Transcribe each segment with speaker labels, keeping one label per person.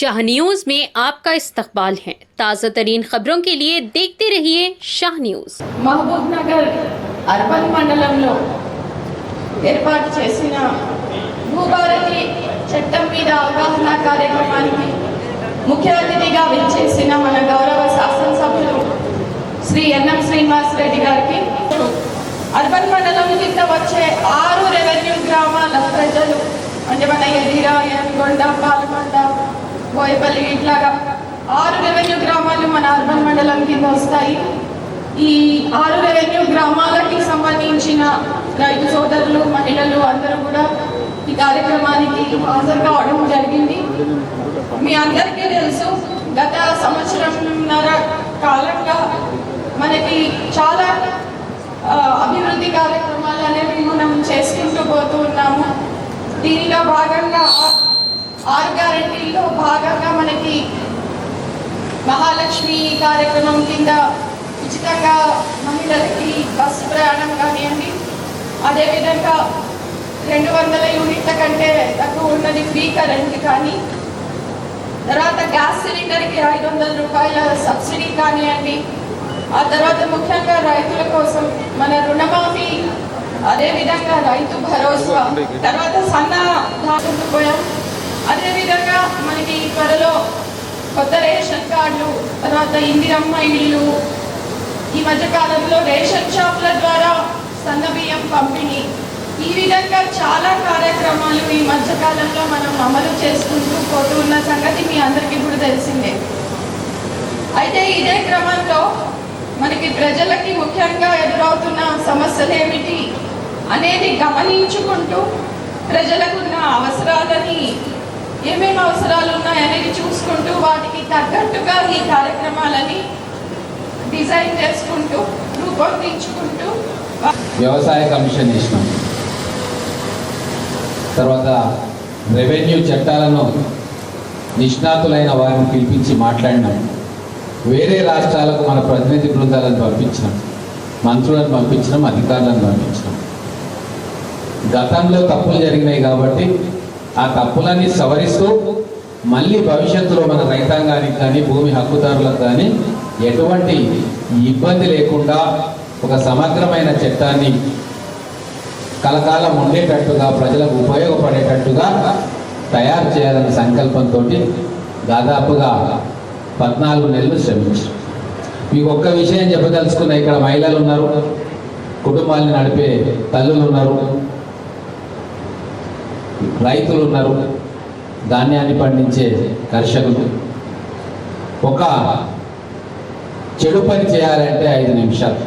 Speaker 1: Shah news में आपका इस्तकबाल है। ताज़ा तरीन खबरों के लिए देखते रहिए शाह न्यूज।
Speaker 2: महबूब नगर अर्बन మండలంలో ఏర్పాటు చేసిన భూభారతి చట్టం మీద అవగాహన కార్యక్రమానికి ముఖ్య అతిథిగా విచ్చేసిన మన గౌరవ శాసనసభ్యులు శ్రీ ఎన్ఎం శ్రీనివాస్ రెడ్డి గారికి అర్బన్ మండలం కింద వచ్చే 6 రెవెన్యూ గ్రామాల ప్రజలు అంటే మన ఎదిరా, ఏనుగొండ, పాలకొండ, బోయపల్లి ఇట్లాగా 6 రెవెన్యూ గ్రామాలు మన అర్బన్ మండలం కింద వస్తాయి. ఈ 6 రెవెన్యూ గ్రామాలకి సంబంధించిన రైతు సోదరులు, మహిళలు అందరూ కూడా ఈ కార్యక్రమానికి హాజరు కావడం జరిగింది. మీ అందరికీ తెలుసు, గత సంవత్సరంన్నర కాలంగా మనకి చాలా అభివృద్ధి కార్యక్రమాలు అనేవి మనం చేసుకుంటూ పోతూ ఉన్నాము. దీనిలో భాగంగా 6 గ్యారెంటీల్లో భాగంగా మనకి మహాలక్ష్మి కార్యక్రమం కింద ఉచితంగా మహిళలకి బస్సు ప్రయాణం కానివ్వండి, అదేవిధంగా 200 యూనిట్ల కంటే తక్కువ ఉన్నది ఫ్రీ కరెంట్ కానీ, తర్వాత గ్యాస్ సిలిండర్కి 500 రూపాయల సబ్సిడీ కానివ్వండి, ఆ తర్వాత ముఖ్యంగా రైతుల కోసం మన రుణమాఫీ, అదేవిధంగా రైతు భరోసా, తర్వాత సన్న పోయాం. అదేవిధంగా మనకి త్వరలో కొత్త రేషన్ కార్డులు, తర్వాత ఇందిరమ్మ ఇళ్ళు, ఈ మధ్యకాలంలో రేషన్ షాపుల ద్వారా సన్న బియ్యం పంపిణీ, ఈ విధంగా చాలా కార్యక్రమాలు ఈ మధ్యకాలంలో మనం అమలు చేసుకుంటూ పోతూ ఉన్న సంగతి మీ అందరికీ కూడా తెలిసిందే. అయితే ఇదే క్రమంలో మనకి ప్రజలకి ముఖ్యంగా ఎదురవుతున్న సమస్యలు ఏమిటి అనేది గమనించుకుంటూ ప్రజలకున్న అవసరాలని, ఏమేమి అవసరాలు ఉన్నాయనేది చూసుకుంటూ వాటికి తగ్గట్టుగా ఈ కార్యక్రమాలని డిజైన్ చేసుకుంటూ రూపొందించుకుంటూ
Speaker 3: వ్యవసాయ కమిషన్ ఇచ్చినాం. తర్వాత రెవెన్యూ చట్టాలను నిష్ణాతులైన వారిని పిలిపించి మాట్లాడినాం. వేరే రాష్ట్రాలకు మన ప్రతినిధి బృందాలను పంపించినాం, మంత్రులను పంపించినాం, అధికారులను పంపించినాం. గతంలో తప్పులు జరిగినాయి కాబట్టి ఆ తప్పులన్నీ సవరిస్తూ మళ్ళీ భవిష్యత్తులో మన రైతాంగానికి కానీ భూమి హక్కుదారులకు కానీ ఎటువంటి ఇబ్బంది లేకుండా ఒక సమగ్రమైన చట్టాన్ని కలకాలం ఉండేటట్టుగా, ప్రజలకు ఉపయోగపడేటట్టుగా తయారు చేయాలనే సంకల్పంతో దాదాపుగా 14 నెలలు శ్రమించారు. మీకు ఒక్క విషయం చెప్పదలుచుకున్న, ఇక్కడ మహిళలు ఉన్నారు, కుటుంబాలను నడిపే తల్లులు ఉన్నారు, రైతులు ఉన్నారు, ధాన్యాన్ని పండించే కర్షకులు. ఒక చెడు పని చేయాలంటే 5 నిమిషాలు,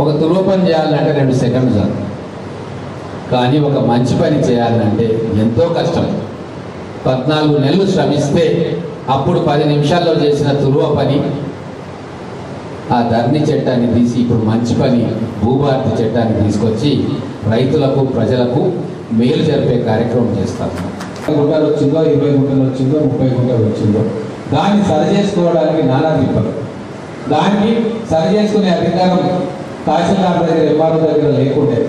Speaker 3: ఒక తురువ పని చేయాలంటే 2 సెకండ్లు చాలు. కానీ ఒక మంచి పని చేయాలంటే ఎంతో కష్టం. 14 నెలలు శ్రమిస్తే అప్పుడు 10 నిమిషాల్లో చేసిన తురువ పని ఆ ధరణి చట్టాన్ని తీసి ఇప్పుడు మంచి పని భూభారతి చట్టాన్ని తీసుకొచ్చి రైతులకు, ప్రజలకు మేలు జరిపే కార్యక్రమం చేస్తాము.
Speaker 4: గుంటలు వచ్చిందో, 20 గుంటలు వచ్చిందో, 30 గుంటలు వచ్చిందో, దాన్ని సరి చేసుకోవడానికి నానా తిప్పలు. దాన్ని సరి చేసుకునే అధికారం తహసీల్దార్ దగ్గర, ఎంఆర్ఓ దగ్గర లేకుండే